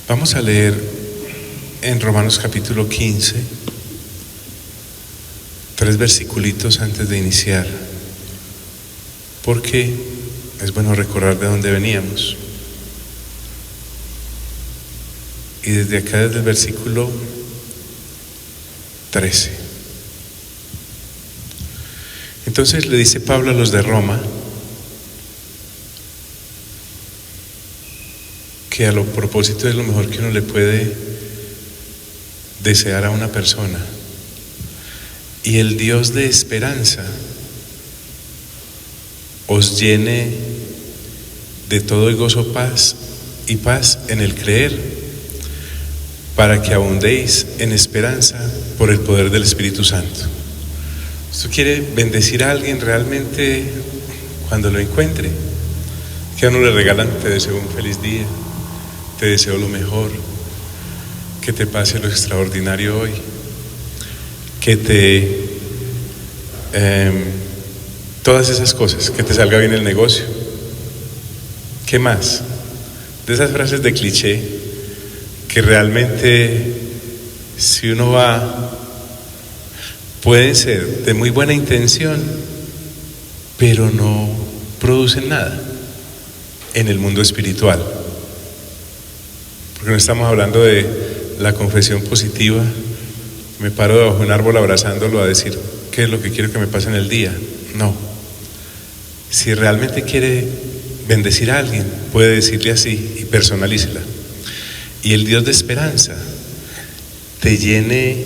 Vamos a leer en Romanos capítulo 15, 3 versiculitos antes de iniciar, porque es bueno recordar de dónde veníamos. Y desde acá, desde el versículo 13. Entonces le dice Pablo a los de Roma que a lo propósito es lo mejor que uno le puede desear a una persona. Y el Dios de esperanza os llene de todo el gozo, paz en el creer, para que abundéis en esperanza por el poder del Espíritu Santo. ¿Usted quiere bendecir a alguien realmente cuando lo encuentre? Que a uno le regalan: te deseo un feliz día, te deseo lo mejor, que te pase lo extraordinario hoy, que te todas esas cosas, que te salga bien el negocio. ¿Qué más? De esas frases de cliché que realmente, si uno va, pueden ser de muy buena intención, pero no producen nada en el mundo espiritual. Porque no estamos hablando de la confesión positiva, me paro debajo de un árbol abrazándolo a decir qué es lo que quiero que me pase en el día. No. Si realmente quiere bendecir a alguien, puede decirle así y personalícela. Y el Dios de esperanza te llene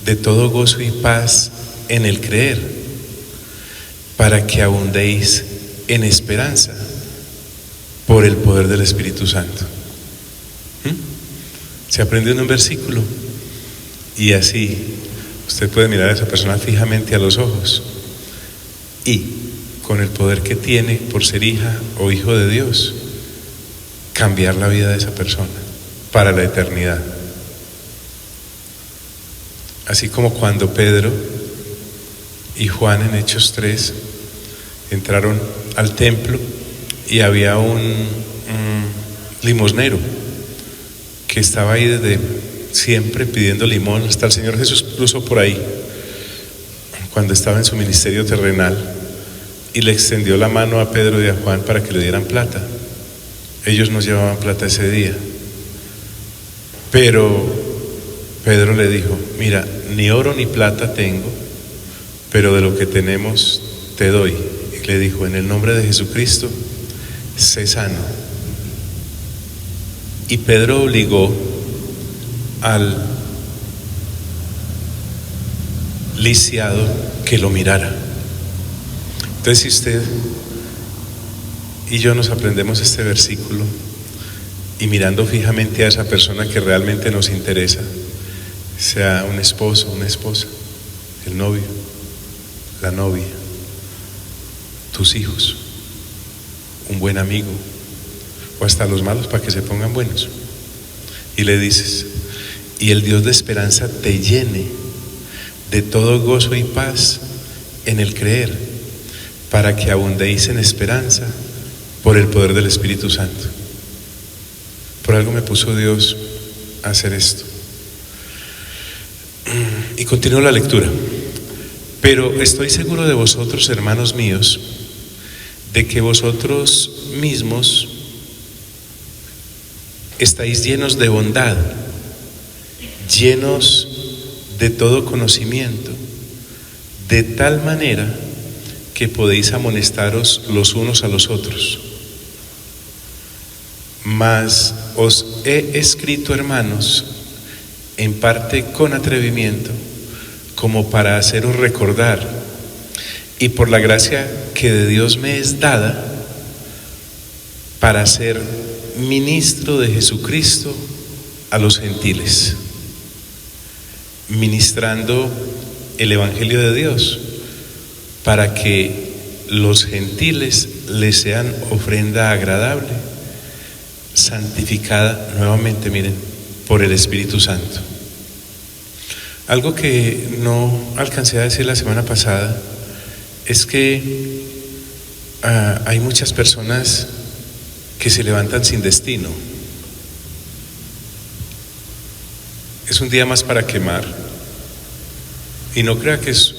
de todo gozo y paz en el creer, para que abundéis en esperanza por el poder del Espíritu Santo. Se aprende en un versículo y así usted puede mirar a esa persona fijamente a los ojos y, con el poder que tiene por ser hija o hijo de Dios, cambiar la vida de esa persona para la eternidad. Así como cuando Pedro y Juan en Hechos 3 entraron al templo y había un limosnero que estaba ahí desde siempre pidiendo limón. Hasta el Señor Jesús cruzó por ahí cuando estaba en su ministerio terrenal y le extendió la mano a Pedro y a Juan para que le dieran plata. Ellos no llevaban plata ese día, pero Pedro le dijo: mira, ni oro ni plata tengo, pero de lo que tenemos te doy. Y le dijo: en el nombre de Jesucristo, sé sano. Y Pedro obligó al lisiado que lo mirara. Entonces, si usted y yo nos aprendemos este versículo y mirando fijamente a esa persona que realmente nos interesa, sea un esposo, una esposa, el novio, la novia, tus hijos, un buen amigo, o hasta los malos, para que se pongan buenos, y le dices: y el Dios de esperanza te llene de todo gozo y paz en el creer, para que abundéis en esperanza por el poder del Espíritu Santo. Por algo me puso Dios a hacer esto. Y continúo la lectura. Pero estoy seguro de vosotros, hermanos míos, de que vosotros mismos estáis llenos de bondad, llenos de todo conocimiento, de tal manera que podéis amonestaros los unos a los otros. Mas os he escrito, hermanos, en parte con atrevimiento, como para haceros recordar, y por la gracia que de Dios me es dada, para ser ministro de Jesucristo a los gentiles, ministrando el Evangelio de Dios, para que los gentiles les sean ofrenda agradable, santificada nuevamente, miren, por el Espíritu Santo. Algo que no alcancé a decir la semana pasada es que hay muchas personas que se levantan sin destino. es un día más para quemar. Y no crea que es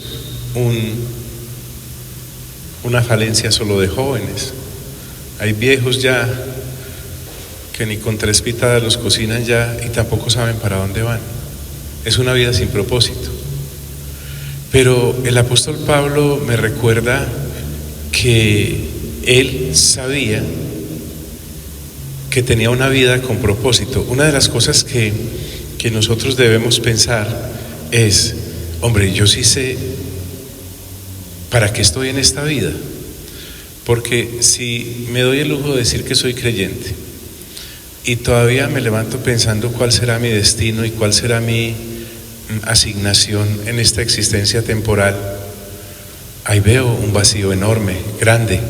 una falencia solo de jóvenes. Hay viejos ya que ni con 3 pitadas los cocinan ya y tampoco saben para dónde van. Es una vida sin propósito. Pero el apóstol Pablo me recuerda que él sabía que tenía una vida con propósito. Una de las cosas que nosotros debemos pensar es, hombre, yo sí sé para qué estoy en esta vida. Porque si me doy el lujo de decir que soy creyente y todavía me levanto pensando cuál será mi destino y cuál será mi asignación en esta existencia temporal, ahí veo un vacío enorme, grande,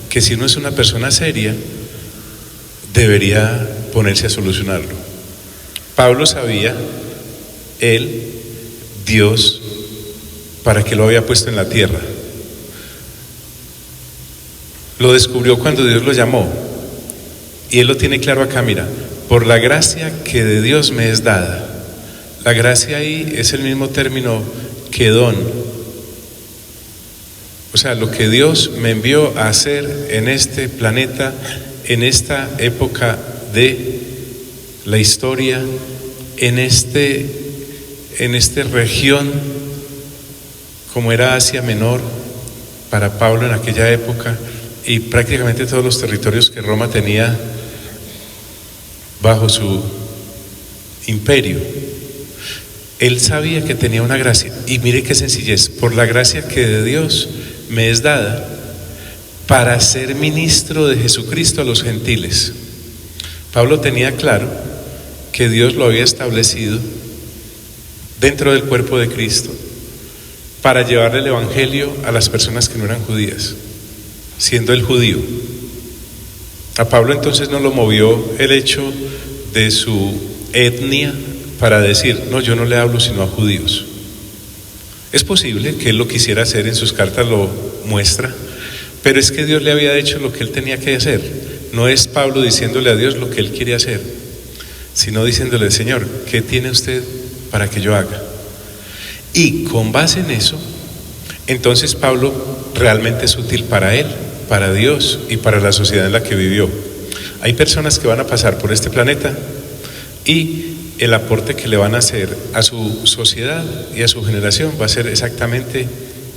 que si uno es una persona seria, debería ponerse a solucionarlo. Pablo sabía, Dios, para qué lo había puesto en la tierra. Lo descubrió cuando Dios lo llamó. Y él lo tiene claro acá, mira, por la gracia que de Dios me es dada. La gracia ahí es el mismo término que don. O sea, lo que Dios me envió a hacer en este planeta, en esta época de la historia, en esta región, como era Asia Menor, para Pablo en aquella época, y prácticamente todos los territorios que Roma tenía bajo su imperio. Él sabía que tenía una gracia, y mire qué sencillez, por la gracia que de Dios me es dada para ser ministro de Jesucristo a los gentiles. Pablo tenía claro que Dios lo había establecido dentro del cuerpo de Cristo para llevarle el evangelio a las personas que no eran judías, siendo él judío. A Pablo entonces no lo movió el hecho de su etnia para decir, no, yo no le hablo sino a judíos. Es posible que él lo quisiera hacer, en sus cartas lo muestra, pero es que Dios le había hecho lo que él tenía que hacer. No es Pablo diciéndole a Dios lo que él quiere hacer, sino diciéndole, Señor, ¿qué tiene usted para que yo haga? Y con base en eso, entonces Pablo realmente es útil para él, para Dios y para la sociedad en la que vivió. Hay personas que van a pasar por este planeta y el aporte que le van a hacer a su sociedad y a su generación va a ser exactamente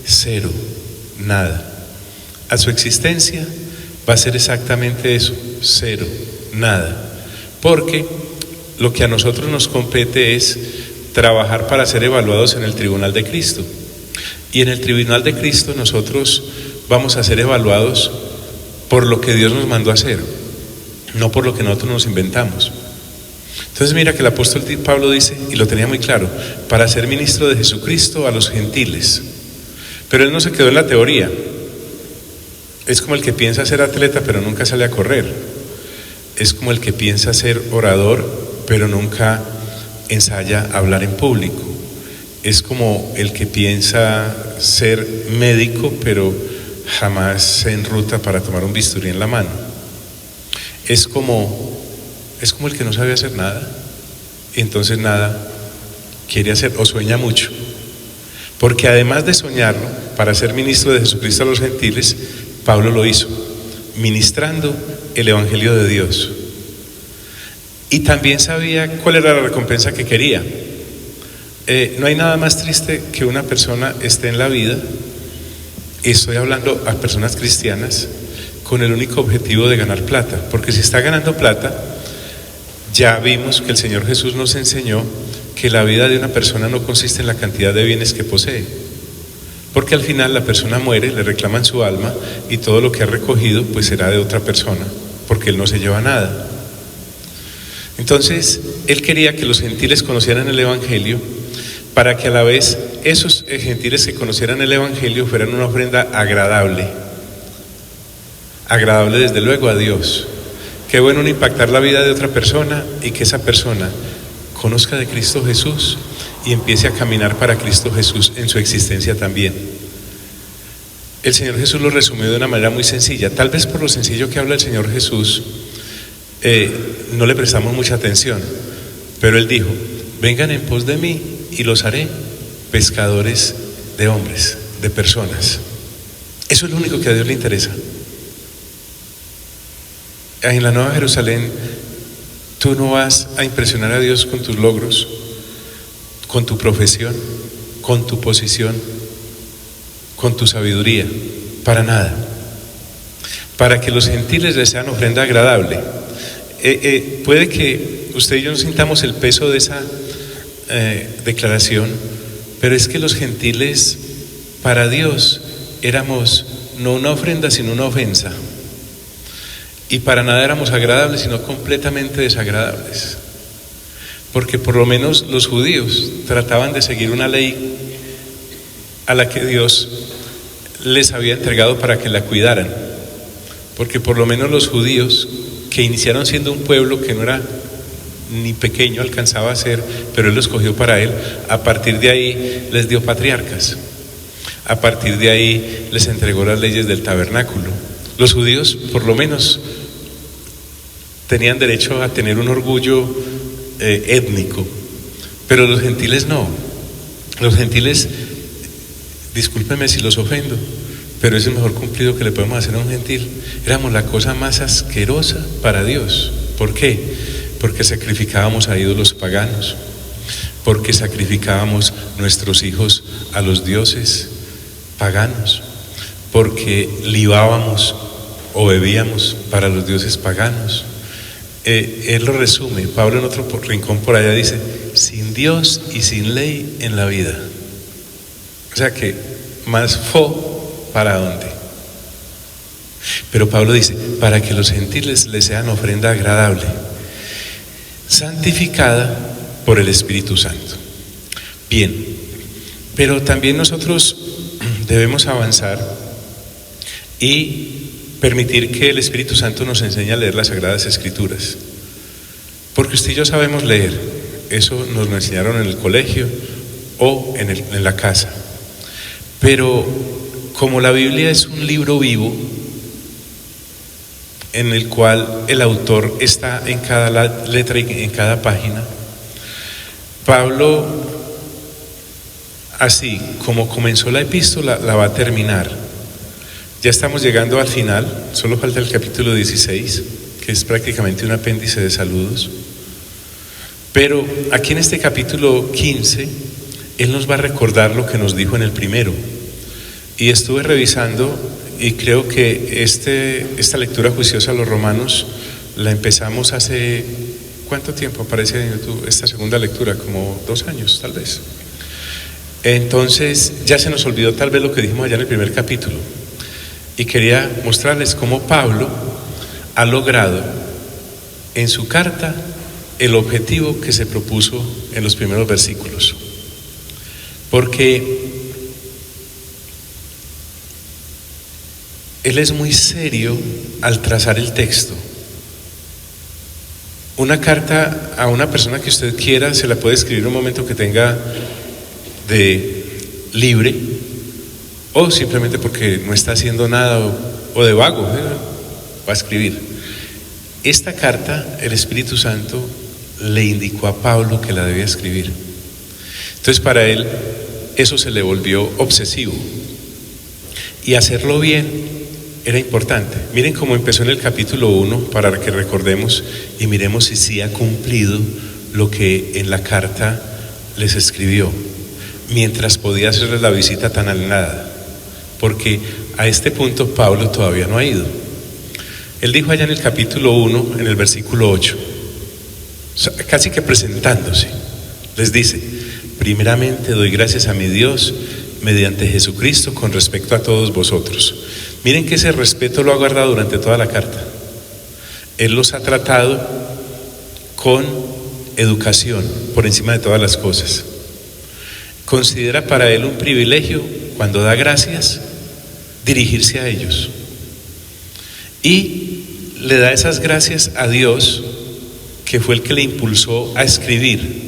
cero, nada. A su existencia va a ser exactamente eso, cero, nada. Porque lo que a nosotros nos compete es trabajar para ser evaluados en el tribunal de Cristo. Y en el tribunal de Cristo nosotros vamos a ser evaluados por lo que Dios nos mandó a hacer, no por lo que nosotros nos inventamos. Entonces mira que el apóstol Pablo dice, y lo tenía muy claro, para ser ministro de Jesucristo a los gentiles. Pero él no se quedó en la teoría. Es como el que piensa ser atleta pero nunca sale a correr. Es como el que piensa ser orador pero nunca ensaya hablar en público. Es como el que piensa ser médico pero jamás se enruta para tomar un bisturí en la mano. Es como el que no sabe hacer nada y entonces nada quiere hacer o sueña mucho. Porque además de soñarlo para ser ministro de Jesucristo a los gentiles, Pablo lo hizo, ministrando el evangelio de Dios. Y también sabía cuál era la recompensa que quería. No hay nada más triste que una persona esté en la vida, y estoy hablando a personas cristianas, con el único objetivo de ganar plata. Porque si está ganando plata, ya vimos que el Señor Jesús nos enseñó que la vida de una persona no consiste en la cantidad de bienes que posee. Porque al final la persona muere, le reclaman su alma y todo lo que ha recogido pues será de otra persona, porque él no se lleva nada. Entonces, él quería que los gentiles conocieran el evangelio para que a la vez esos gentiles que conocieran el evangelio fueran una ofrenda agradable desde luego a Dios. Qué bueno un impactar la vida de otra persona y que esa persona conozca de Cristo Jesús y empiece a caminar para Cristo Jesús en su existencia también. El Señor Jesús lo resumió de una manera muy sencilla. Tal vez por lo sencillo que habla el Señor Jesús, no le prestamos mucha atención, pero Él dijo, vengan en pos de mí y los haré pescadores de hombres, de personas. Eso es lo único que a Dios le interesa. En la Nueva Jerusalén, tú no vas a impresionar a Dios con tus logros, con tu profesión, con tu posición, con tu sabiduría, para nada. Para que los gentiles les sean ofrenda agradable. Puede que usted y yo no sintamos el peso de esa declaración, pero es que los gentiles para Dios éramos no una ofrenda sino una ofensa, y para nada éramos agradables sino completamente desagradables, porque por lo menos los judíos trataban de seguir una ley a la que Dios les había entregado para que la cuidaran, porque por lo menos los judíos, que iniciaron siendo un pueblo que no era ni pequeño, alcanzaba a ser, pero Él lo escogió para Él, a partir de ahí les dio patriarcas, a partir de ahí les entregó las leyes del tabernáculo. Los judíos por lo menos tenían derecho a tener un orgullo étnico, pero los gentiles no. Los gentiles, discúlpenme si los ofendo, pero es el mejor cumplido que le podemos hacer a un gentil. Éramos la cosa más asquerosa para Dios. ¿Por qué? Porque sacrificábamos a ídolos paganos, porque sacrificábamos nuestros hijos a los dioses paganos, porque libábamos o bebíamos para los dioses paganos. Él lo resume, Pablo en otro rincón por allá dice: sin Dios y sin ley en la vida. O sea que más ¿para dónde? Pero Pablo dice: para que los gentiles les sean ofrenda agradable, santificada por el Espíritu Santo. Bien, pero también nosotros debemos avanzar y permitir que el Espíritu Santo nos enseñe a leer las Sagradas Escrituras, porque usted y yo sabemos leer. Eso nos lo enseñaron en el colegio o en la casa, pero como la Biblia es un libro vivo en el cual el autor está en cada letra y en cada página, Pablo, así como comenzó la epístola, la va a terminar. Ya estamos llegando al final, solo falta el capítulo 16, que es prácticamente un apéndice de saludos. Pero aquí en este capítulo 15, él nos va a recordar lo que nos dijo en el primero. Y estuve revisando y creo que esta lectura juiciosa a los romanos la empezamos hace, ¿cuánto tiempo aparece en YouTube esta segunda lectura? Como 2 años tal vez. Entonces ya se nos olvidó tal vez lo que dijimos allá en el primer capítulo, y quería mostrarles cómo Pablo ha logrado en su carta el objetivo que se propuso en los primeros versículos, porque él es muy serio al trazar el texto. Una carta a una persona que usted quiera se la puede escribir en un momento que tenga de libre, o simplemente porque no está haciendo nada o de vago, va a escribir. Esta carta el Espíritu Santo le indicó a Pablo que la debía escribir. Entonces para él eso se le volvió obsesivo, y hacerlo bien era importante. Miren cómo empezó en el capítulo 1, para que recordemos y miremos si sí ha cumplido lo que en la carta les escribió, mientras podía hacerles la visita tan anhelada, porque a este punto Pablo todavía no ha ido. Él dijo allá en el capítulo 1, en el versículo 8, casi que presentándose, les dice: primeramente doy gracias a mi Dios mediante Jesucristo con respecto a todos vosotros. Miren que ese respeto lo ha guardado durante toda la carta. Él los ha tratado con educación por encima de todas las cosas. Considera para él un privilegio, cuando da gracias, dirigirse a ellos, y le da esas gracias a Dios, que fue el que le impulsó a escribir,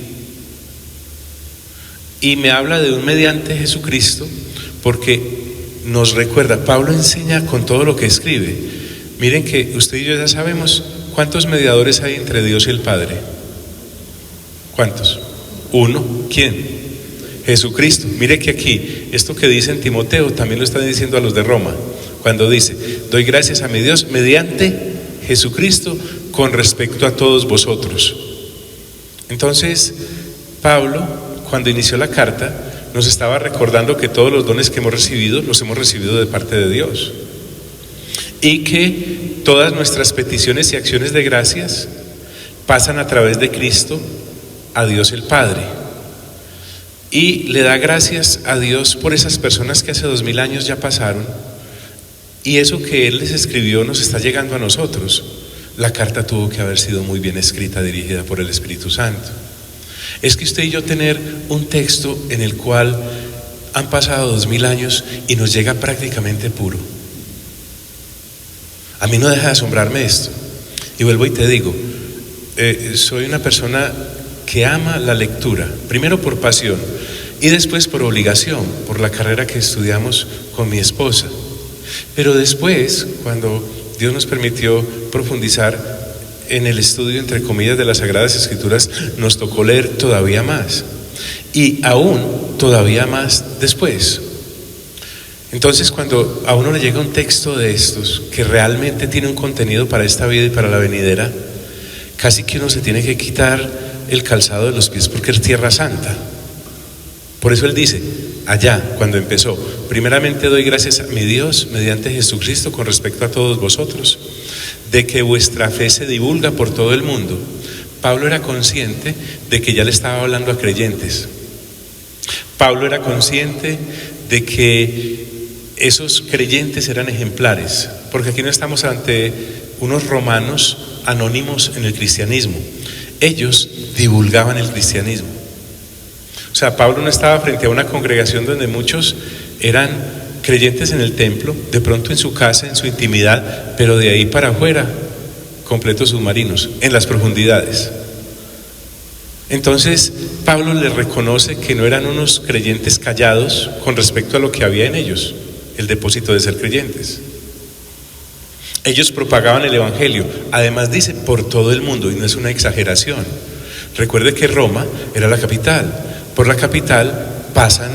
y me habla de un mediante Jesucristo, porque nos recuerda, Pablo enseña con todo lo que escribe. Miren que usted y yo ya sabemos cuántos mediadores hay entre Dios y el Padre. ¿Cuántos? Uno, ¿quién? Jesucristo. Mire que aquí, esto que dice en Timoteo, también lo está diciendo a los de Roma, cuando dice, doy gracias a mi Dios mediante Jesucristo con respecto a todos vosotros. Entonces, Pablo, cuando inició la carta, nos estaba recordando que todos los dones que hemos recibido, los hemos recibido de parte de Dios. Y que todas nuestras peticiones y acciones de gracias pasan a través de Cristo a Dios el Padre. Y le da gracias a Dios por esas personas que hace 2000 años ya pasaron, y eso que Él les escribió nos está llegando a nosotros. La carta tuvo que haber sido muy bien escrita, dirigida por el Espíritu Santo. Es que usted y yo tener un texto en el cual han pasado 2000 años y nos llega prácticamente puro. A mí no deja de asombrarme esto. Y vuelvo y te digo, soy una persona que ama la lectura, primero por pasión y después por obligación, por la carrera que estudiamos con mi esposa. Pero después, cuando Dios nos permitió profundizar en el estudio, entre comillas, de las Sagradas Escrituras, nos tocó leer todavía más, y aún todavía más después. Entonces, cuando a uno le llega un texto de estos que realmente tiene un contenido para esta vida y para la venidera, casi que uno se tiene que quitar el calzado de los pies, porque es tierra santa. Por eso Él dice, allá, cuando empezó, primeramente doy gracias a mi Dios mediante Jesucristo con respecto a todos vosotros, de que vuestra fe se divulga por todo el mundo. Pablo era consciente de que ya le estaba hablando a creyentes. Pablo era consciente de que esos creyentes eran ejemplares, porque aquí no estamos ante unos romanos anónimos en el cristianismo. Ellos divulgaban el cristianismo. O sea, Pablo no estaba frente a una congregación donde muchos eran creyentes en el templo, de pronto en su casa, en su intimidad, pero de ahí para afuera, completos submarinos, en las profundidades. Entonces, Pablo les reconoce que no eran unos creyentes callados con respecto a lo que había en ellos, el depósito de ser creyentes. Ellos propagaban el evangelio, además dice por todo el mundo, y no es una exageración. Recuerde que Roma era la capital. Por la capital pasan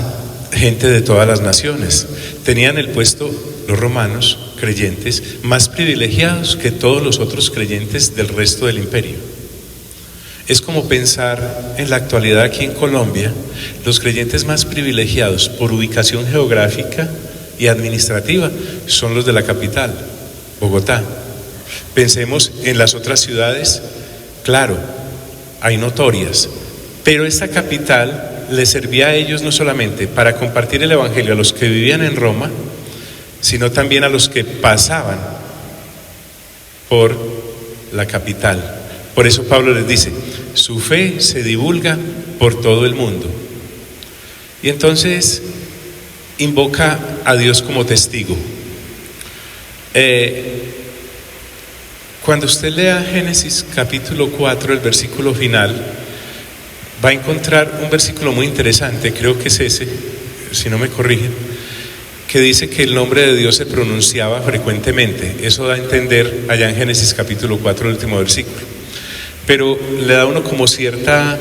gente de todas las naciones. Tenían el puesto, los romanos, creyentes, más privilegiados que todos los otros creyentes del resto del imperio. Es como pensar en la actualidad aquí en Colombia, los creyentes más privilegiados por ubicación geográfica y administrativa son los de la capital, Bogotá. Pensemos en las otras ciudades, claro, hay notorias, pero esta capital les servía a ellos no solamente para compartir el evangelio a los que vivían en Roma, sino también a los que pasaban por la capital. Por eso Pablo les dice, su fe se divulga por todo el mundo. Y entonces invoca a Dios como testigo. Cuando usted lea Génesis capítulo 4, el versículo final, va a encontrar un versículo muy interesante, creo que es ese, si no me corrigen, que dice que el nombre de Dios se pronunciaba frecuentemente. Eso da a entender allá en Génesis capítulo 4, el último versículo. Pero le da a uno como cierta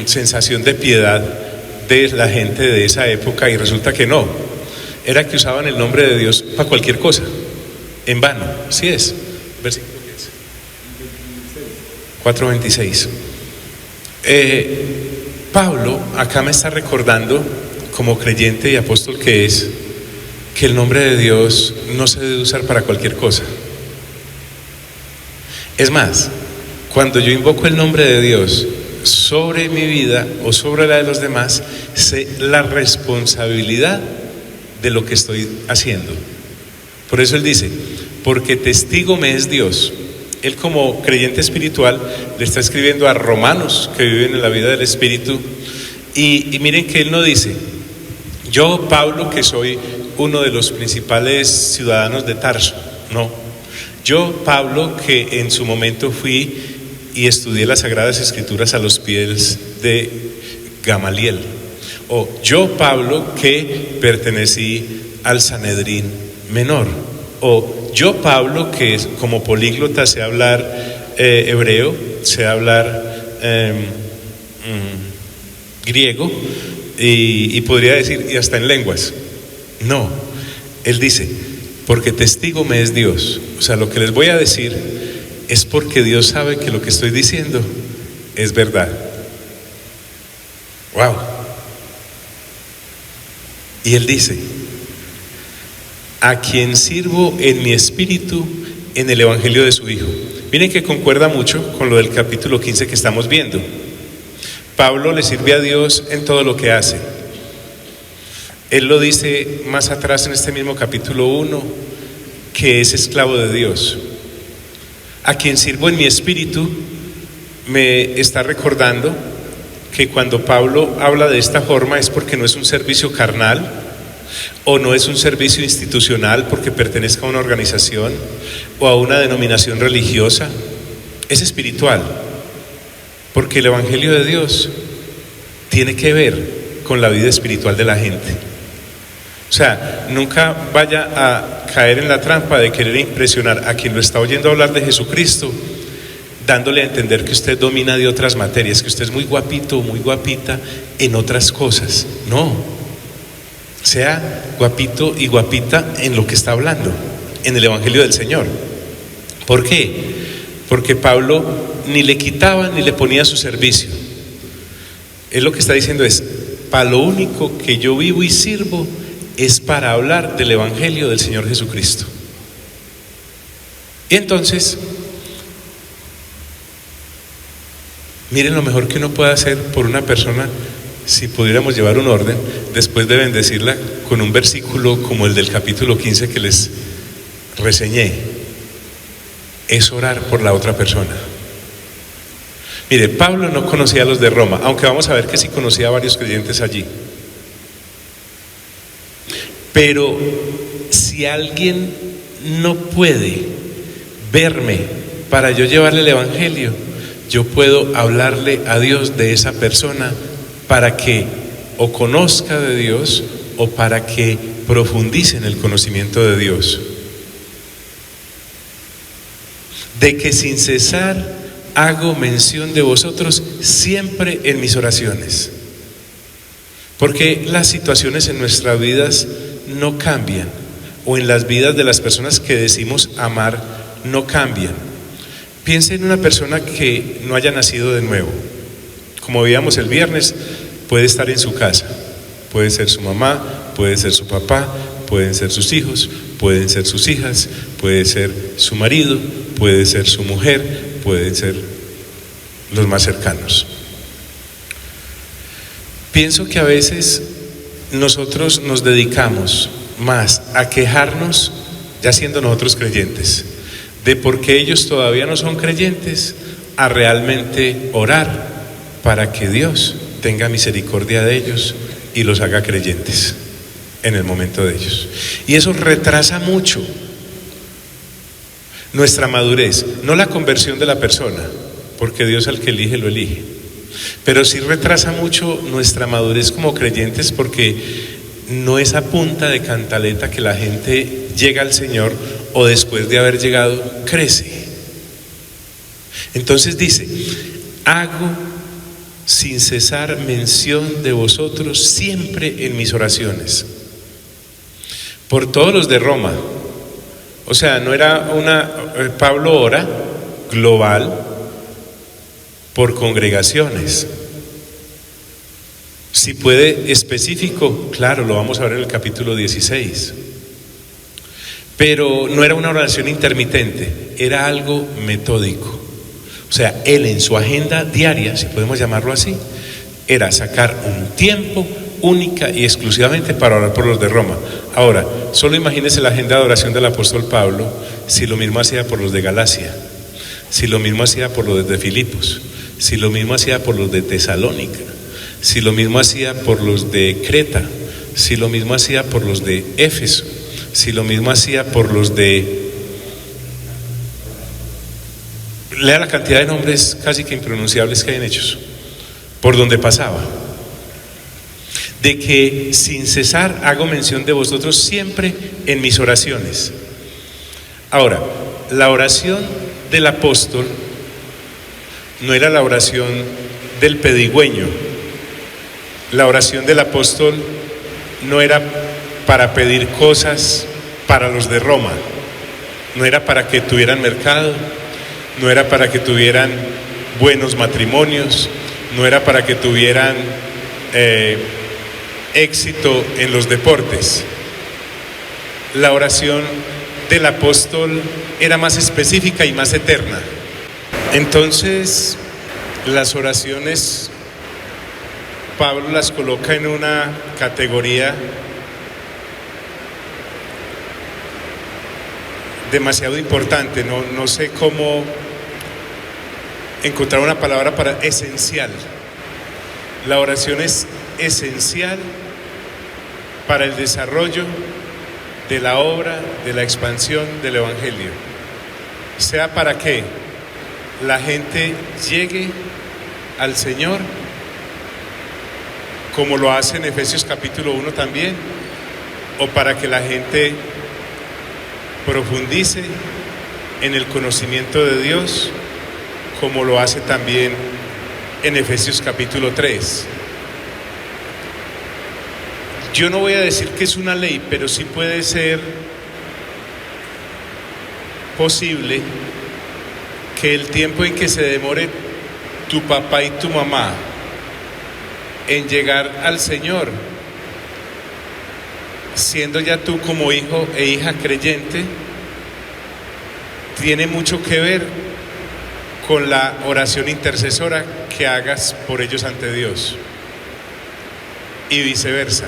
sensación de piedad de la gente de esa época, y resulta que no. Era que usaban el nombre de Dios para cualquier cosa, en vano. Sí es. Versículo 4:26. Pablo acá me está recordando, como creyente y apóstol que es, que el nombre de Dios no se debe usar para cualquier cosa. Es más, cuando yo invoco el nombre de Dios sobre mi vida o sobre la de los demás, sé la responsabilidad de lo que estoy haciendo. Por eso él dice, porque testigo me es Dios. Él, como creyente espiritual, le está escribiendo a romanos que viven en la vida del Espíritu, y miren que él no dice, yo Pablo, que soy uno de los principales ciudadanos de Tarso. No, yo Pablo, que en su momento fui y estudié las Sagradas Escrituras a los pies de Gamaliel. O yo Pablo, que pertenecí al Sanedrín menor. O yo Pablo, que como políglota sé hablar hebreo, sé hablar griego y podría decir, y hasta en lenguas. No, él dice, porque testigo me es Dios. O sea, lo que les voy a decir es porque Dios sabe que lo que estoy diciendo es verdad. Wow. Y él dice, a quien sirvo en mi espíritu en el evangelio de su Hijo. Miren que concuerda mucho con lo del capítulo 15 que estamos viendo. Pablo le sirve a Dios en todo lo que hace. Él lo dice más atrás en este mismo capítulo 1, que es esclavo de Dios. A quien sirvo en mi espíritu, me está recordando que cuando Pablo habla de esta forma es porque no es un servicio carnal o no es un servicio institucional porque pertenezca a una organización o a una denominación religiosa. Es espiritual, porque el evangelio de Dios tiene que ver con la vida espiritual de la gente. O sea, nunca vaya a caer en la trampa de querer impresionar a quien lo está oyendo hablar de Jesucristo, dándole a entender que usted domina de otras materias, que usted es muy guapito o muy guapita en otras cosas. No, sea guapito y guapita en lo que está hablando, en el evangelio del Señor. ¿Por qué? Porque Pablo ni le quitaba ni le ponía su servicio. Él lo que está diciendo es, para lo único que yo vivo y sirvo es para hablar del evangelio del Señor Jesucristo. Y entonces, miren lo mejor que uno puede hacer por una persona, si pudiéramos llevar un orden, después de bendecirla con un versículo como el del capítulo 15 que les reseñé, es orar por la otra persona. Mire, Pablo no conocía a los de Roma, aunque vamos a ver que sí conocía a varios creyentes allí. Pero si alguien no puede verme para yo llevarle el evangelio, yo puedo hablarle a Dios de esa persona para que o conozca de Dios o para que profundice en el conocimiento de Dios. De que sin cesar hago mención de vosotros siempre en mis oraciones. Porque las situaciones en nuestras vidas no cambian, o en las vidas de las personas que decimos amar no cambian. Piense en una persona que no haya nacido de nuevo. Como veíamos el viernes, puede estar en su casa, puede ser su mamá, puede ser su papá, pueden ser sus hijos, pueden ser sus hijas, puede ser su marido, puede ser su mujer, pueden ser los más cercanos. Pienso que a veces nosotros nos dedicamos más a quejarnos, ya siendo nosotros creyentes, de por qué ellos todavía no son creyentes, a realmente orar para que Dios tenga misericordia de ellos y los haga creyentes en el momento de ellos. Y eso retrasa mucho nuestra madurez, no la conversión de la persona, porque Dios al que elige lo elige, pero sí retrasa mucho nuestra madurez como creyentes, porque no es a punta de cantaleta que la gente llega al Señor o después de haber llegado crece. Entonces dice, hago sin cesar mención de vosotros siempre en mis oraciones, por todos los de Roma. O sea, no era Pablo ora global por congregaciones. Si puede específico, claro, lo vamos a ver en el capítulo 16. Pero no era una oración intermitente, era algo metódico. O sea, él en su agenda diaria, si podemos llamarlo así, era sacar un tiempo única y exclusivamente para orar por los de Roma. Ahora, solo imagínense la agenda de oración del apóstol Pablo, si lo mismo hacía por los de Galacia, si lo mismo hacía por los de Filipos, si lo mismo hacía por los de Tesalónica, si lo mismo hacía por los de Creta, si lo mismo hacía por los de Éfeso, si lo mismo hacía por los de... Lea la cantidad de nombres casi que impronunciables que hay en Hechos, por donde pasaba. De que sin cesar hago mención de vosotros siempre en mis oraciones. Ahora, la oración del apóstol no era la oración del pedigüeño, La oración del apóstol no era para pedir cosas para los de Roma, no era para que tuvieran mercado, no era para que tuvieran buenos matrimonios, no era para que tuvieran éxito en los deportes. La oración del apóstol era más específica y más eterna. Entonces, las oraciones, Pablo las coloca en una categoría demasiado importante, no sé cómo encontrar una palabra para esencial. La oración es esencial para el desarrollo de la obra, de la expansión del Evangelio. Sea para que la gente llegue al Señor, como lo hace en Efesios capítulo 1 también, o para que la gente profundice en el conocimiento de Dios, como lo hace también en Efesios capítulo 3. Yo no voy a decir que es una ley, pero sí puede ser posible que el tiempo en que se demore tu papá y tu mamá en llegar al Señor, siendo ya tú como hijo e hija creyente, tiene mucho que ver con la oración intercesora que hagas por ellos ante Dios, y viceversa.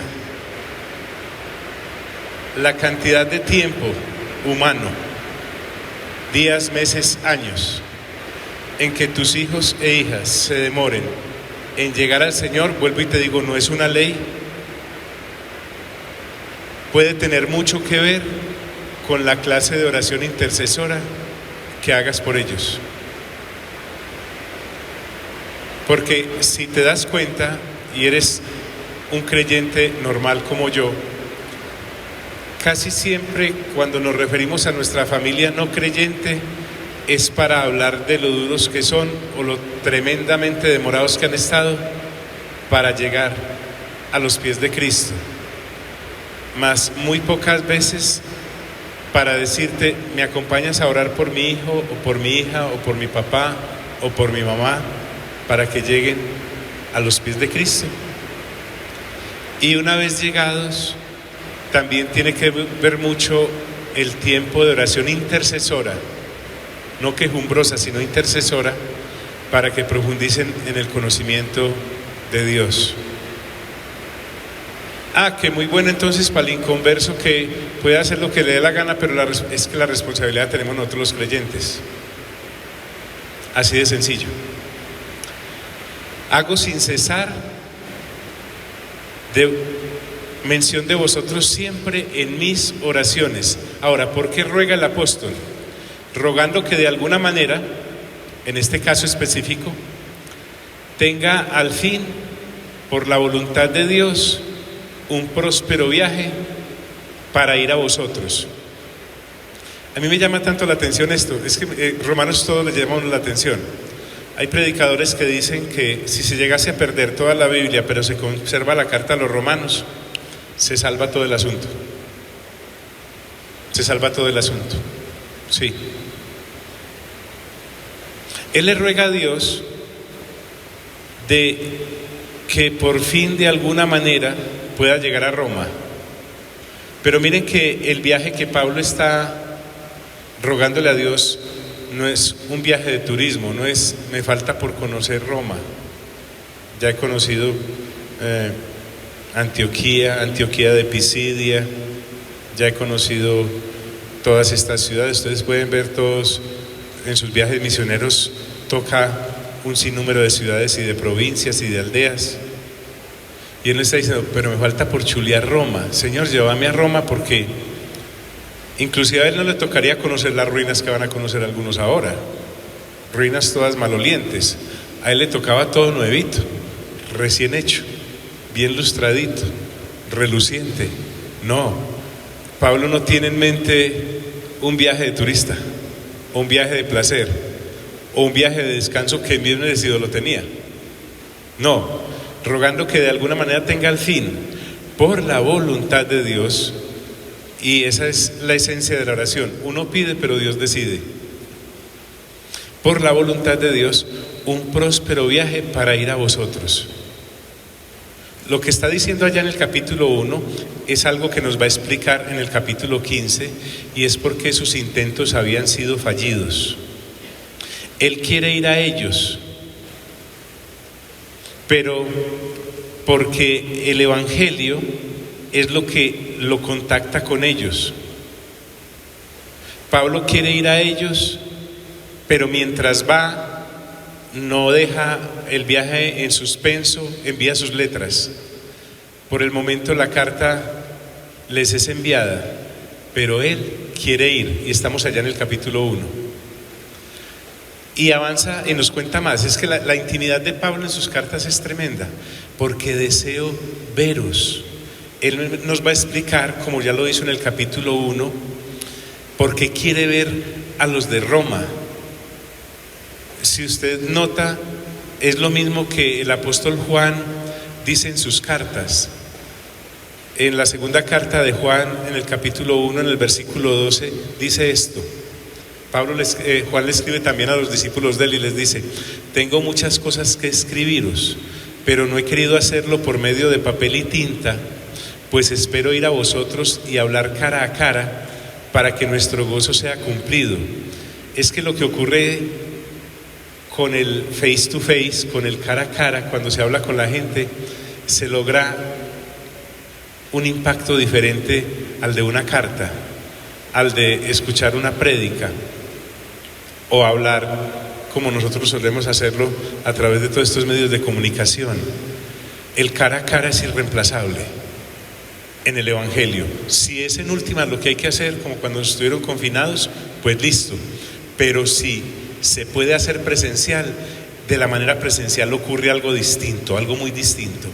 La cantidad de tiempo humano, días, meses, años, en que tus hijos e hijas se demoren en llegar al Señor, vuelvo y te digo, no es una ley, puede tener mucho que ver con la clase de oración intercesora que hagas por ellos. Porque si te das cuenta y eres un creyente normal como yo, casi siempre cuando nos referimos a nuestra familia no creyente es para hablar de lo duros que son o lo tremendamente demorados que han estado para llegar a los pies de Cristo, mas muy pocas veces para decirte, ¿me acompañas a orar por mi hijo o por mi hija o por mi papá o por mi mamá para que lleguen a los pies de Cristo? Y una vez llegados, también tiene que ver mucho el tiempo de oración intercesora, no quejumbrosa, sino intercesora, para que profundicen en el conocimiento de Dios. Que muy bueno entonces para el inconverso, que puede hacer lo que le dé la gana, pero es que la responsabilidad la tenemos nosotros los creyentes. Así de sencillo. Hago sin cesar mención de vosotros siempre en mis oraciones. Ahora, ¿por qué ruega el apóstol? Rogando que de alguna manera, en este caso específico, tenga al fin, por la voluntad de Dios, un próspero viaje para ir a vosotros. A mí me llama tanto la atención esto, es que Romanos todo le llama a uno la atención. Hay predicadores que dicen que si se llegase a perder toda la Biblia, pero se conserva la carta a los romanos, se salva todo el asunto. Se salva todo el asunto. Sí. Él le ruega a Dios de que por fin de alguna manera pueda llegar a Roma. Pero miren que el viaje que Pablo está rogándole a Dios no es un viaje de turismo, no es me falta por conocer Roma. Ya he conocido Antioquía de Pisidia, ya he conocido todas estas ciudades. Ustedes pueden ver todos en sus viajes misioneros, toca un sinnúmero de ciudades y de provincias y de aldeas. Y él le está diciendo, pero me falta por chulear Roma. Señor, llévame a Roma, porque inclusive a él no le tocaría conocer las ruinas que van a conocer algunos ahora, ruinas todas malolientes. A él le tocaba todo nuevito, recién hecho, bien lustradito, reluciente. No, Pablo no tiene en mente un viaje de turista, o un viaje de placer, o un viaje de descanso que bien merecido lo tenía. No, rogando que de alguna manera tenga el fin, por la voluntad de Dios. Y esa es la esencia de la oración. Uno pide, pero Dios decide. Por la voluntad de Dios, un próspero viaje para ir a vosotros. Lo que está diciendo allá en el capítulo 1 es algo que nos va a explicar en el capítulo 15, y es porque sus intentos habían sido fallidos. Él quiere ir a ellos, pero porque el Evangelio es lo que lo contacta con ellos. Pablo quiere ir a ellos, pero mientras va, no deja el viaje en suspenso, envía sus letras. Por el momento la carta les es enviada, pero él quiere ir, y estamos allá en el capítulo 1. Y avanza y nos cuenta más. Es que la intimidad de Pablo en sus cartas es tremenda, porque deseo veros. Él nos va a explicar, como ya lo hizo en el capítulo 1, porque quiere ver a los de Roma. Si usted nota, es lo mismo que el apóstol Juan dice en sus cartas. En la segunda carta de Juan, en el capítulo 1, en el versículo 12, dice esto. Juan le escribe también a los discípulos de él y les dice: tengo muchas cosas que escribiros, pero no he querido hacerlo por medio de papel y tinta, pues espero ir a vosotros y hablar cara a cara, para que nuestro gozo sea cumplido. Es que lo que ocurre con el face to face, con el cara a cara, cuando se habla con la gente, se logra un impacto diferente al de una carta, al de escuchar una prédica o hablar como nosotros solemos hacerlo a través de todos estos medios de comunicación. El cara a cara es irreemplazable en el Evangelio. Si es en últimas lo que hay que hacer, como cuando estuvieron confinados, pues listo. Pero si se puede hacer presencial, de la manera presencial ocurre algo distinto, algo muy distinto.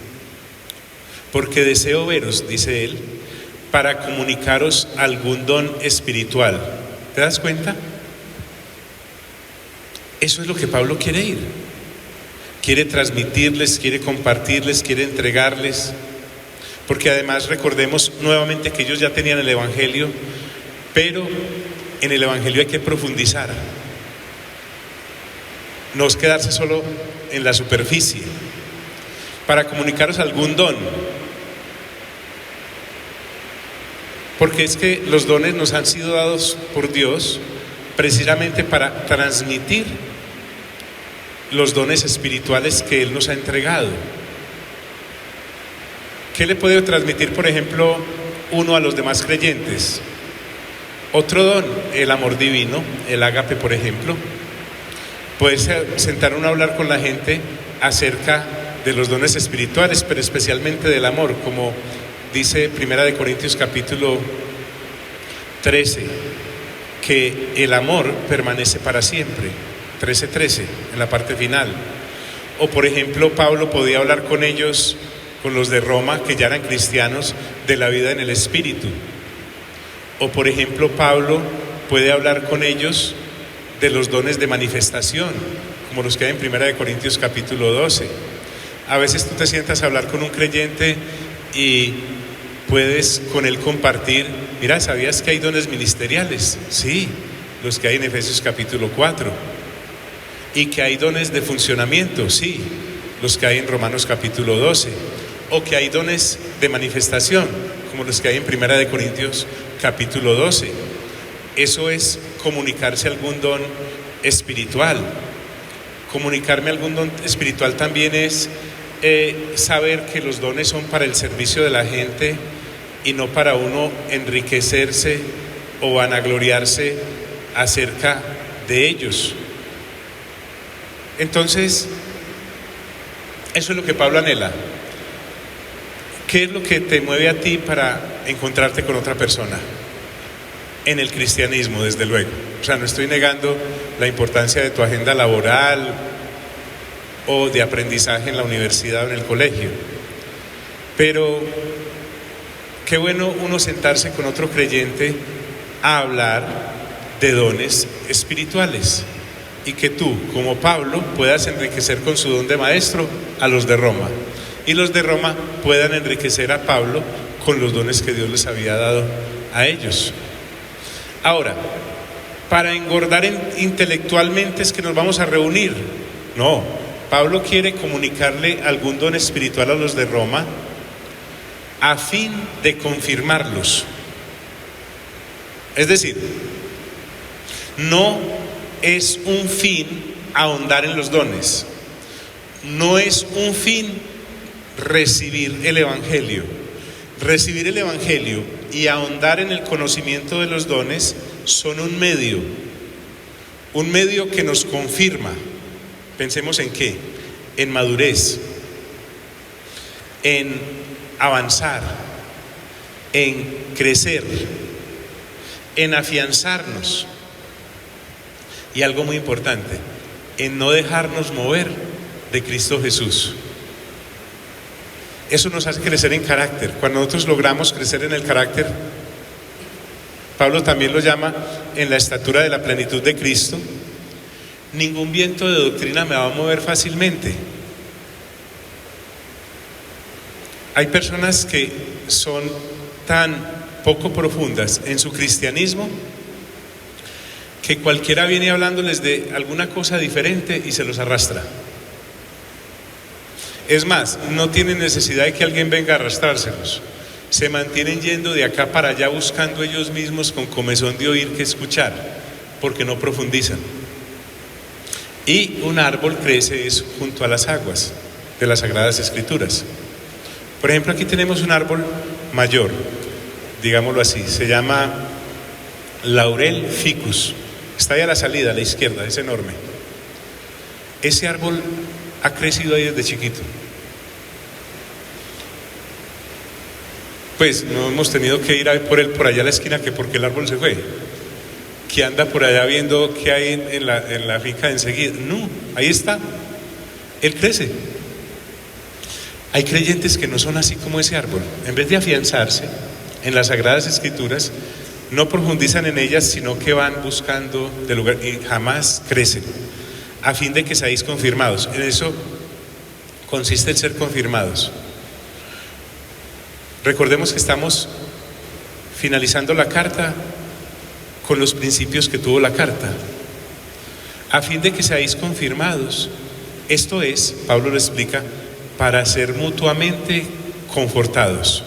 Porque deseo veros, dice él, para comunicaros algún don espiritual. ¿Te das cuenta? Eso es lo que Pablo quiere ir. Quiere transmitirles, quiere compartirles, quiere entregarles. Porque además recordemos nuevamente que ellos ya tenían el Evangelio, pero en el Evangelio hay que profundizar. No es quedarse solo en la superficie. Para comunicaros algún don. Porque es que los dones nos han sido dados por Dios precisamente para transmitir los dones espirituales que Él nos ha entregado. ¿Qué le puede transmitir, por ejemplo, uno a los demás creyentes? Otro don, el amor divino, el ágape, por ejemplo. Puedes sentar uno a hablar con la gente acerca de los dones espirituales, pero especialmente del amor, como dice 1 Corintios capítulo 13, que el amor permanece para siempre, 13:13, en la parte final. O por ejemplo, Pablo podía hablar con ellos, con los de Roma, que ya eran cristianos, de la vida en el Espíritu. O por ejemplo, Pablo puede hablar con ellos de los dones de manifestación, como los que hay en 1 Corintios capítulo 12. A veces tú te sientas a hablar con un creyente y puedes con él compartir: mira, ¿sabías que hay dones ministeriales? Sí, los que hay en Efesios capítulo 4. Y que hay dones de funcionamiento, sí, los que hay en Romanos capítulo 12. O que hay dones de manifestación, como los que hay en 1 Corintios capítulo 12. Eso es comunicarse algún don espiritual. Comunicarme algún don espiritual también es saber que los dones son para el servicio de la gente y no para uno enriquecerse o vanagloriarse acerca de ellos. Entonces, eso es lo que Pablo anhela. ¿Qué es lo que te mueve a ti para encontrarte con otra persona? En el cristianismo, desde luego. O sea, no estoy negando la importancia de tu agenda laboral o de aprendizaje en la universidad o en el colegio. Pero qué bueno uno sentarse con otro creyente a hablar de dones espirituales y que tú, como Pablo, puedas enriquecer con su don de maestro a los de Roma y los de Roma puedan enriquecer a Pablo con los dones que Dios les había dado a ellos. Ahora, para engordar intelectualmente es que nos vamos a reunir. No, Pablo quiere comunicarle algún don espiritual a los de Roma a fin de confirmarlos. Es decir, no es un fin ahondar en los dones, no es un fin recibir el Evangelio. Recibir el Evangelio y ahondar en el conocimiento de los dones son un medio que nos confirma. Pensemos en qué, en madurez, en avanzar, en crecer, en afianzarnos y algo muy importante, en no dejarnos mover de Cristo Jesús. Eso nos hace crecer en carácter. Cuando nosotros logramos crecer en el carácter, Pablo también lo llama en la estatura de la plenitud de Cristo, ningún viento de doctrina me va a mover fácilmente. Hay personas que son tan poco profundas en su cristianismo que cualquiera viene hablándoles de alguna cosa diferente y se los arrastra. Es más, no tienen necesidad de que alguien venga a arrastrárselos. Se mantienen yendo de acá para allá buscando ellos mismos con comezón de oír que escuchar, porque no profundizan. Y un árbol crece junto a las aguas de las Sagradas Escrituras. Por ejemplo, aquí tenemos un árbol mayor, digámoslo así, se llama Laurel ficus. Está ahí a la salida, a la izquierda, es enorme. Ese árbol ha crecido ahí desde chiquito. Pues no hemos tenido que ir a por él por allá a la esquina, que porque el árbol se fue, que anda por allá viendo qué hay en la finca de enseguida. No, ahí está, él crece. Hay creyentes que no son así como ese árbol. En vez de afianzarse en las Sagradas Escrituras, no profundizan en ellas, sino que van buscando de lugar y jamás crecen, a fin de que seáis confirmados. En eso consiste el ser confirmados. Recordemos que estamos finalizando la carta con los principios que tuvo la carta, a fin de que seáis confirmados. Esto es, Pablo lo explica, para ser mutuamente confortados.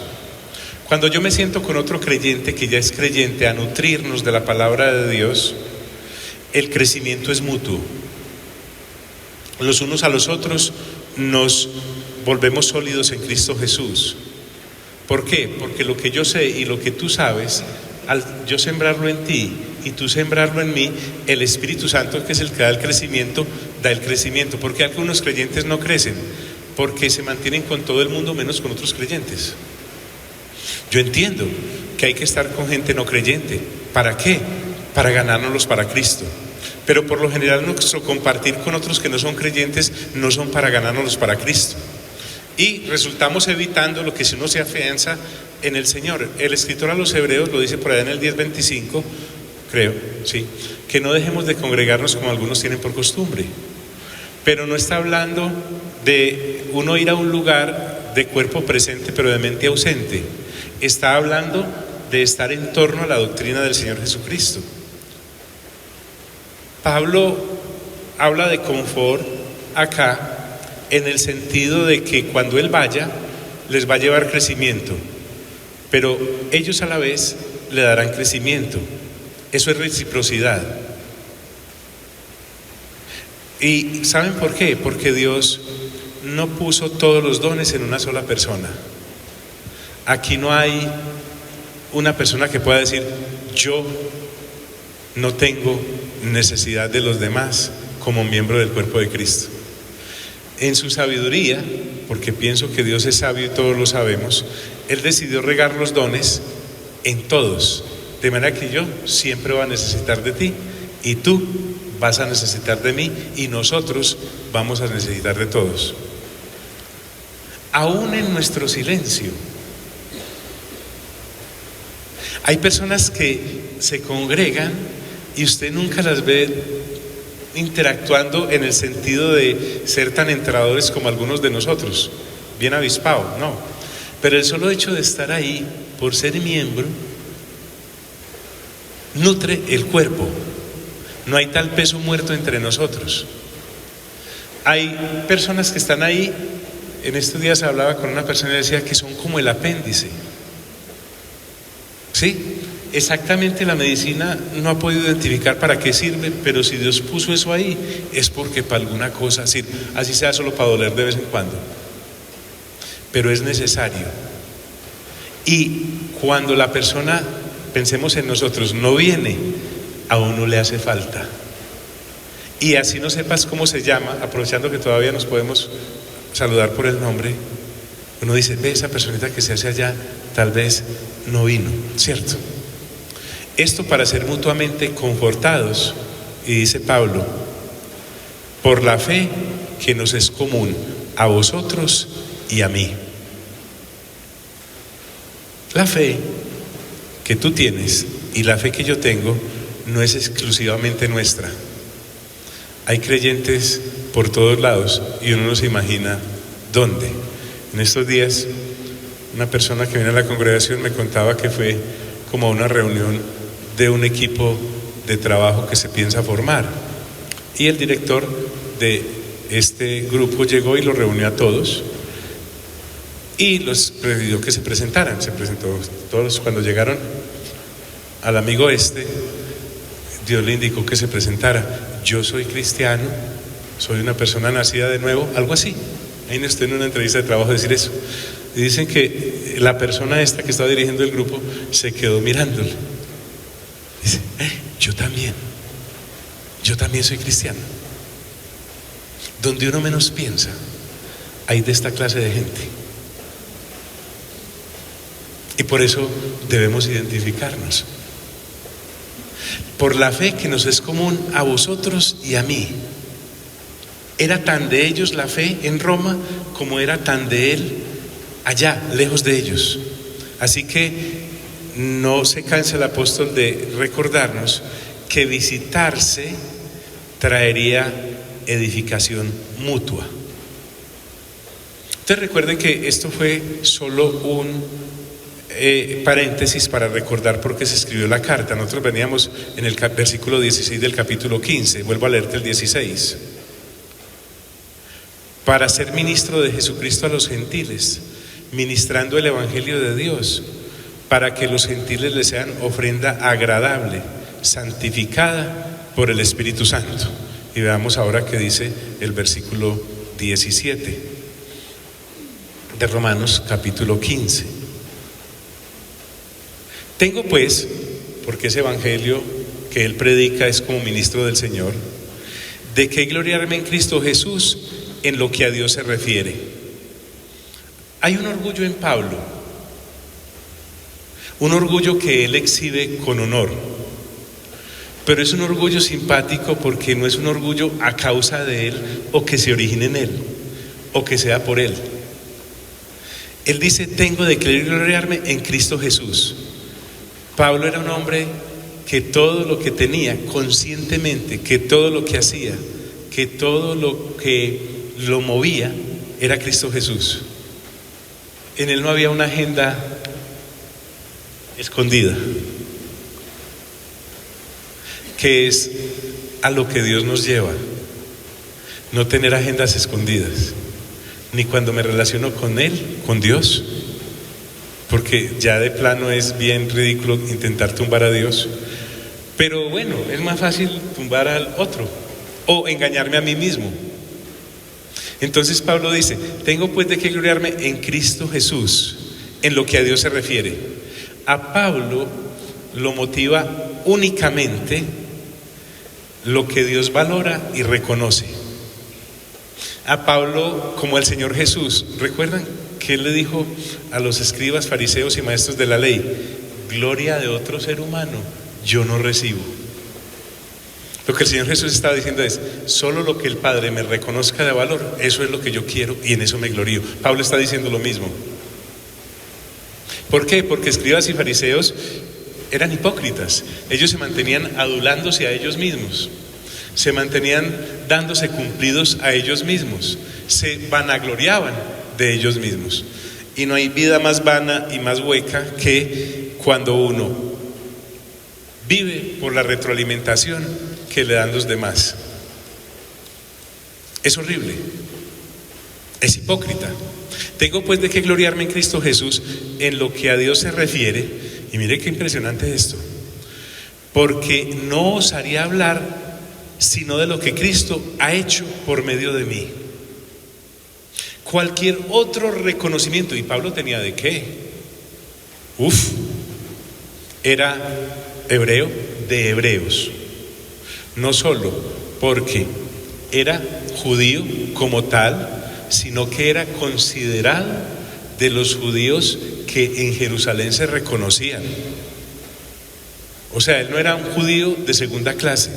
Cuando yo me siento con otro creyente que ya es creyente a nutrirnos de la palabra de Dios, el crecimiento es mutuo. Los unos a los otros nos volvemos sólidos en Cristo Jesús. ¿Por qué? Porque lo que yo sé y lo que tú sabes, al yo sembrarlo en ti y tú sembrarlo en mí, el Espíritu Santo, que es el que da el crecimiento, da el crecimiento. ¿Por qué algunos creyentes no crecen? Porque se mantienen con todo el mundo menos con otros creyentes. Yo entiendo que hay que estar con gente no creyente. ¿Para qué? Para ganárnoslos para Cristo. Pero por lo general nuestro compartir con otros que no son creyentes no son para ganárnoslos para Cristo. Y resultamos evitando lo que si uno se afianza en el Señor. El escritor a los Hebreos lo dice por allá en el 10:25, creo, sí, que no dejemos de congregarnos como algunos tienen por costumbre. Pero no está hablando de uno ir a un lugar de cuerpo presente pero de mente ausente. Está hablando de estar en torno a la doctrina del Señor Jesucristo. Pablo habla de confort acá en el sentido de que cuando él vaya les va a llevar crecimiento, pero ellos a la vez le darán crecimiento. Eso es reciprocidad. ¿Y saben por qué? Porque Dios no puso todos los dones en una sola persona. Aquí no hay una persona que pueda decir: yo no tengo necesidad de los demás como miembro del cuerpo de Cristo. En su sabiduría, porque pienso que Dios es sabio y todos lo sabemos, Él decidió regar los dones en todos, de manera que yo siempre voy a necesitar de ti y tú vas a necesitar de mí y nosotros vamos a necesitar de todos. Aún en nuestro silencio hay personas que se congregan y usted nunca las ve interactuando en el sentido de ser tan entradores como algunos de nosotros. bien avispado, no. Pero el solo hecho de estar ahí, por ser miembro, nutre el cuerpo. No hay tal peso muerto entre nosotros. Hay personas que están ahí. En estos días hablaba con una persona y decía que son como el apéndice. ¿Sí? Exactamente, la medicina no ha podido identificar para qué sirve, pero si Dios puso eso ahí, es porque para alguna cosa sirve, así sea solo para doler de vez en cuando. Pero es necesario. Y cuando la persona, pensemos en nosotros, no viene, a uno le hace falta. Y así no sepas cómo se llama, aprovechando que todavía nos podemos saludar por el nombre, uno dice, ve, esa personita que se hace allá, tal vez no vino, ¿cierto? Esto para ser mutuamente confortados, y dice Pablo, por la fe que nos es común a vosotros y a mí. La fe que tú tienes y la fe que yo tengo no es exclusivamente nuestra. Hay creyentes por todos lados y uno no se imagina dónde. En estos días, una persona que viene a la congregación me contaba que fue como a una reunión de un equipo de trabajo que se piensa formar. Y el director de este grupo llegó y los reunió a todos y los pidió que se presentaran. Se presentó todos. Cuando llegaron al amigo Dios le indicó que se presentara. Yo soy cristiano, soy una persona nacida de nuevo, algo así. Ahí no estoy en una entrevista de trabajo decir eso. Y dicen que la persona esta que estaba dirigiendo el grupo se quedó mirándolo. Dice, yo también soy cristiano. Donde uno menos piensa, hay de esta clase de gente. Y por eso debemos identificarnos. Por la fe que nos es común a vosotros y a mí. Era tan de ellos la fe en Roma como era tan de él allá, lejos de ellos. Así que no se cansa el apóstol de recordarnos que visitarse traería edificación mutua. Entonces recuerden que esto fue solo un paréntesis para recordar por qué se escribió la carta. Nosotros veníamos en el versículo 16 del capítulo 15, vuelvo a leerte el 16. Para ser ministro de Jesucristo a los gentiles, ministrando el evangelio de Dios, para que los gentiles le sean ofrenda agradable, santificada por el Espíritu Santo. Y veamos ahora qué dice el versículo 17 de Romanos capítulo 15. Tengo pues, porque ese evangelio que él predica es como ministro del Señor, de qué gloriarme en Cristo Jesús en lo que a Dios se refiere. Hay un orgullo en Pablo, un orgullo que él exhibe con honor, pero es un orgullo simpático porque no es un orgullo a causa de él o que se origine en él o que sea por él. Él dice, tengo de qué gloriarme en Cristo Jesús. Pablo era un hombre que todo lo que tenía conscientemente, que todo lo que hacía, que todo lo que lo movía era Cristo Jesús. En él no había una agenda escondida, que es a lo que Dios nos lleva, no tener agendas escondidas, ni cuando me relaciono con Él, con Dios, porque ya de plano es bien ridículo intentar tumbar a Dios, pero bueno, es más fácil tumbar al otro o engañarme a mí mismo. Entonces Pablo dice, tengo pues de qué gloriarme en Cristo Jesús, en lo que a Dios se refiere. A Pablo lo motiva únicamente lo que Dios valora y reconoce. A Pablo, como el Señor Jesús, ¿recuerdan que él le dijo a los escribas, fariseos y maestros de la ley? Gloria de otro ser humano yo no recibo. Lo que el Señor Jesús estaba diciendo es, solo lo que el Padre me reconozca de valor, eso es lo que yo quiero y en eso me glorío. Pablo está diciendo lo mismo. ¿Por qué? Porque escribas y fariseos eran hipócritas. Ellos se mantenían adulándose a ellos mismos, se mantenían dándose cumplidos a ellos mismos, se vanagloriaban de ellos mismos. Y no hay vida más vana y más hueca que cuando uno vive por la retroalimentación que le dan los demás. Es horrible, es hipócrita. Tengo pues de qué gloriarme en Cristo Jesús en lo que a Dios se refiere. Y mire qué impresionante esto. Porque no osaría hablar sino de lo que Cristo ha hecho por medio de mí. Cualquier otro reconocimiento, y Pablo tenía de qué. Era hebreo de hebreos. No solo porque era judío como tal, sino que era considerado de los judíos que en Jerusalén se reconocían. O sea, él no era un judío de segunda clase,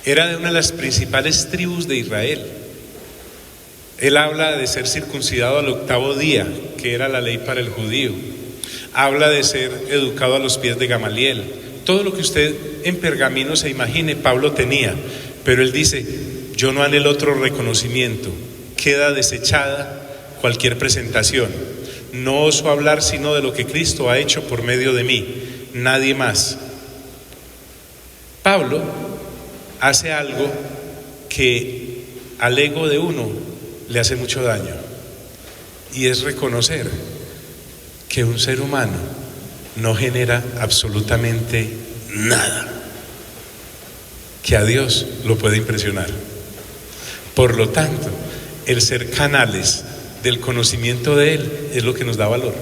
era de una de las principales tribus de Israel. Él habla de ser circuncidado al 8º día, que era la ley para el judío. Habla de ser educado a los pies de Gamaliel. Todo lo que usted en pergamino se imagine, Pablo tenía. Pero él dice, yo no anhelo otro reconocimiento. Queda desechada cualquier presentación. No oso hablar sino de lo que Cristo ha hecho por medio de mí. Nadie más. Pablo hace algo que al ego de uno le hace mucho daño, y es reconocer que un ser humano no genera absolutamente nada que a Dios lo puede impresionar. Por lo tanto, el ser canales del conocimiento de Él es lo que nos da valor.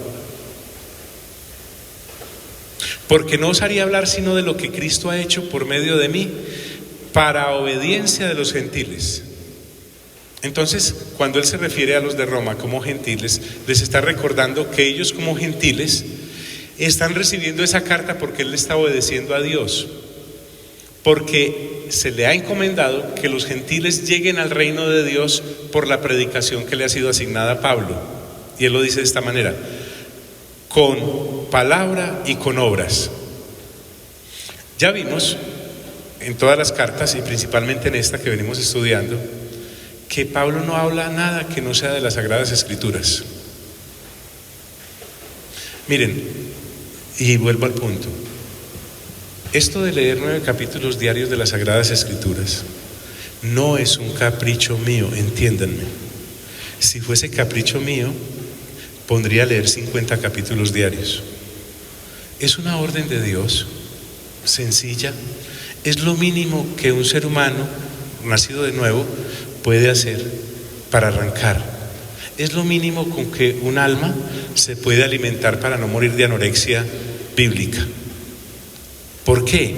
Porque no osaría hablar sino de lo que Cristo ha hecho por medio de mí para obediencia de los gentiles. Entonces, cuando él se refiere a los de Roma como gentiles, les está recordando que ellos como gentiles están recibiendo esa carta porque él le está obedeciendo a Dios, porque se le ha encomendado que los gentiles lleguen al reino de Dios por la predicación que le ha sido asignada a Pablo. Y él lo dice de esta manera: con palabra y con obras. Ya vimos en todas las cartas, y principalmente en esta que venimos estudiando, que Pablo no habla nada que no sea de las Sagradas Escrituras. Miren, y vuelvo al punto. Esto de leer 9 capítulos diarios de las Sagradas Escrituras no es un capricho mío, entiéndanme. Si fuese capricho mío, pondría a leer 50 capítulos diarios. Es una orden de Dios, sencilla. Es lo mínimo que un ser humano nacido de nuevo puede hacer para arrancar. Es lo mínimo con que un alma se puede alimentar para no morir de anorexia bíblica. ¿Por qué?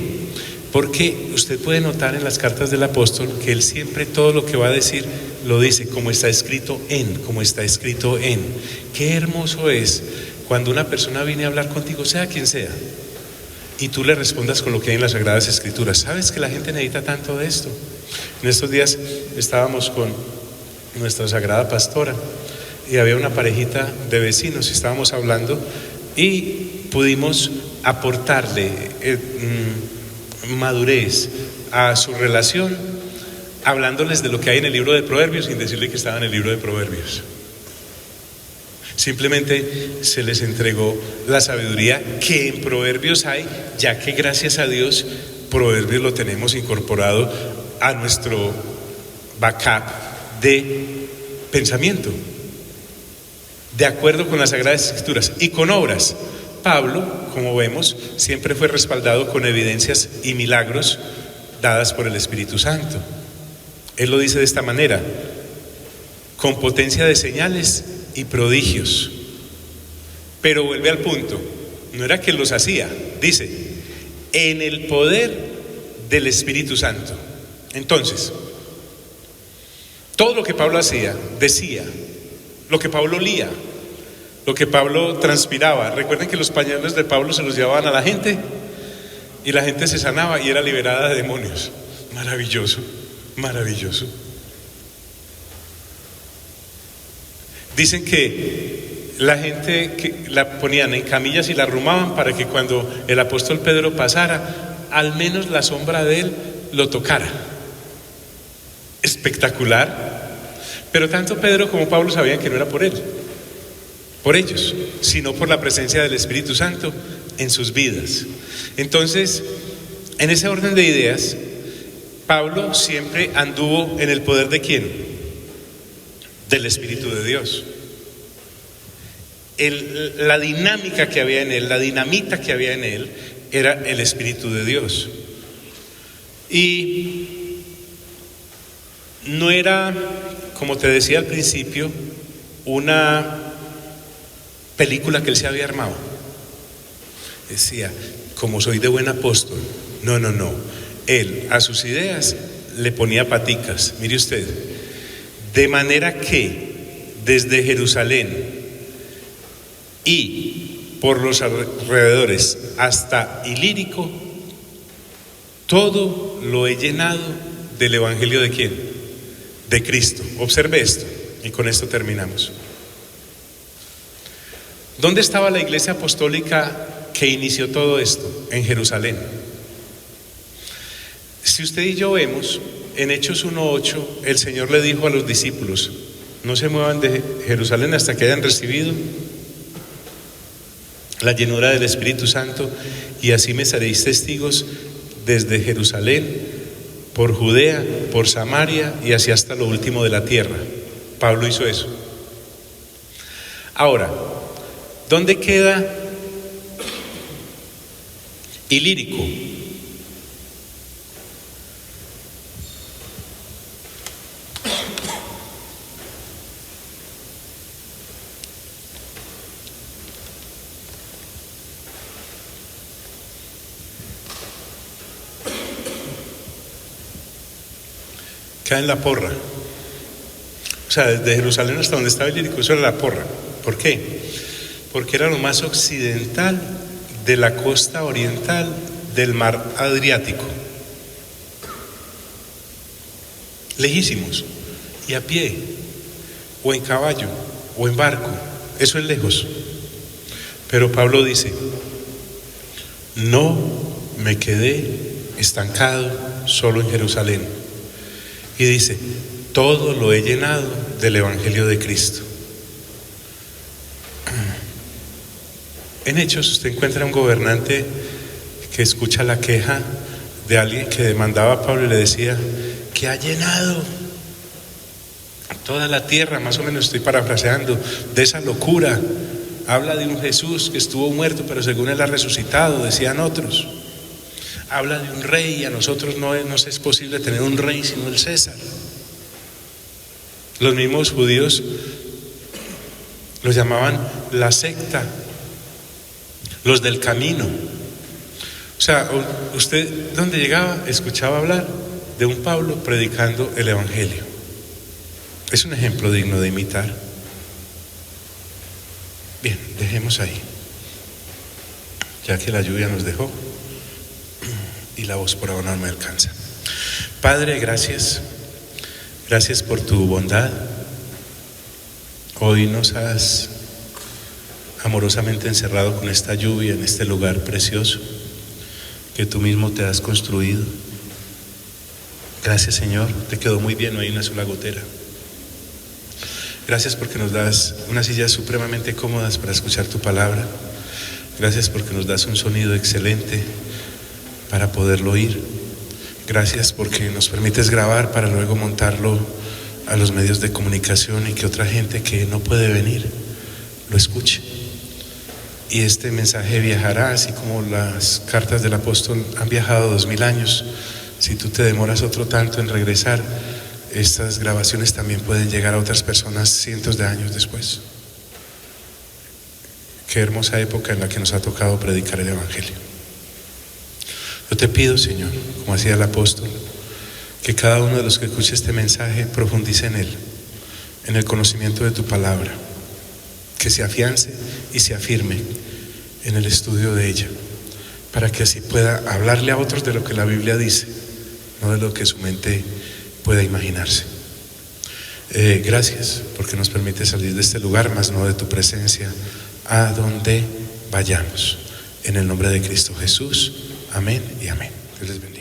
Porque usted puede notar en las cartas del apóstol que él siempre todo lo que va a decir lo dice como está escrito en, como está escrito en. Qué hermoso es cuando una persona viene a hablar contigo, sea quien sea, y tú le respondas con lo que hay en las Sagradas Escrituras. ¿Sabes que la gente necesita tanto de esto? En estos días estábamos con nuestra sagrada pastora y había una parejita de vecinos, estábamos hablando y pudimos aportarle madurez a su relación, hablándoles de lo que hay en el libro de Proverbios sin decirle que estaba en el libro de Proverbios. Simplemente se les entregó la sabiduría que en Proverbios hay, ya que gracias a Dios Proverbios lo tenemos incorporado a nuestro backup de pensamiento, de acuerdo con las Sagradas Escrituras y con obras. Pablo, como vemos, siempre fue respaldado con evidencias y milagros dadas por el Espíritu Santo. Él lo dice de esta manera: con potencia de señales y prodigios. Pero vuelve al punto, no era que los hacía, dice, en el poder del Espíritu Santo. Entonces, todo lo que Pablo hacía, decía, lo que Pablo olía, lo que Pablo transpiraba. Recuerden que los pañuelos de Pablo se los llevaban a la gente y la gente se sanaba y era liberada de demonios. Maravilloso, maravilloso. Dicen que la gente que la ponían en camillas y la arrumaban para que cuando el apóstol Pedro pasara, al menos la sombra de él lo tocara. Espectacular. Pero tanto Pedro como Pablo sabían que no era por él, por ellos, sino por la presencia del Espíritu Santo en sus vidas. Entonces, en ese orden de ideas, Pablo siempre anduvo en el poder ¿de quién? Del Espíritu de Dios. La dinámica que había en él, la dinamita que había en él, era el Espíritu de Dios. Y no era, como te decía al principio, una película que él se había armado. Decía, como soy de buen apóstol. No. Él a sus ideas le ponía paticas. Mire usted, de manera que desde Jerusalén y por los alrededores hasta Ilírico, todo lo he llenado del evangelio ¿de quién? De Cristo. Observe esto y con esto terminamos. ¿Dónde estaba la iglesia apostólica que inició todo esto? En Jerusalén. Si usted y yo vemos en Hechos 1:8, el Señor le dijo a los discípulos: no se muevan de Jerusalén hasta que hayan recibido la llenura del Espíritu Santo, y así me seréis testigos desde Jerusalén, por Judea, por Samaria y hacia hasta lo último de la tierra. Pablo hizo eso. Ahora, ¿dónde queda Ilírico? Queda en la Porra. O sea, desde Jerusalén hasta donde estaba Ilírico, eso era la Porra. ¿Por qué? Porque era lo más occidental de la costa oriental del mar Adriático. Lejísimos. Y a pie, o en caballo, o en barco. Eso es lejos. Pero Pablo dice: no me quedé estancado solo en Jerusalén. Y dice: todo lo he llenado del evangelio de Cristo. En Hechos usted encuentra un gobernante que escucha la queja de alguien que demandaba a Pablo y le decía que ha llenado toda la tierra, más o menos estoy parafraseando, de esa locura. Habla de un Jesús que estuvo muerto, pero según él ha resucitado, decían otros. Habla de un rey, y a nosotros no nos es posible tener un rey sino el César. Los mismos judíos los llamaban la secta, los del camino. O sea, usted donde llegaba escuchaba hablar de un Pablo predicando el evangelio. Es un ejemplo digno de imitar. Bien, dejemos ahí, ya que la lluvia nos dejó y la voz por ahora no me alcanza. Padre, gracias por tu bondad. Hoy nos has amorosamente encerrado con esta lluvia en este lugar precioso que tú mismo te has construido. Gracias, Señor, te quedó muy bien, no hay una sola gotera. Gracias porque nos das unas sillas supremamente cómodas para escuchar tu palabra. Gracias porque nos das un sonido excelente para poderlo oír. Gracias porque nos permites grabar para luego montarlo a los medios de comunicación y que otra gente que no puede venir lo escuche. Y este mensaje viajará, así como las cartas del apóstol han viajado 2000 años. Si tú te demoras otro tanto en regresar, estas grabaciones también pueden llegar a otras personas cientos de años después. Qué hermosa época en la que nos ha tocado predicar el evangelio. Yo te pido, Señor, como hacía el apóstol, que cada uno de los que escuche este mensaje profundice en él, en el conocimiento de tu palabra, que se afiance y se afirme en el estudio de ella, para que así pueda hablarle a otros de lo que la Biblia dice, no de lo que su mente pueda imaginarse. Gracias porque nos permite salir de este lugar, mas no de tu presencia, a donde vayamos. En el nombre de Cristo Jesús. Amén y amén. Dios les bendiga.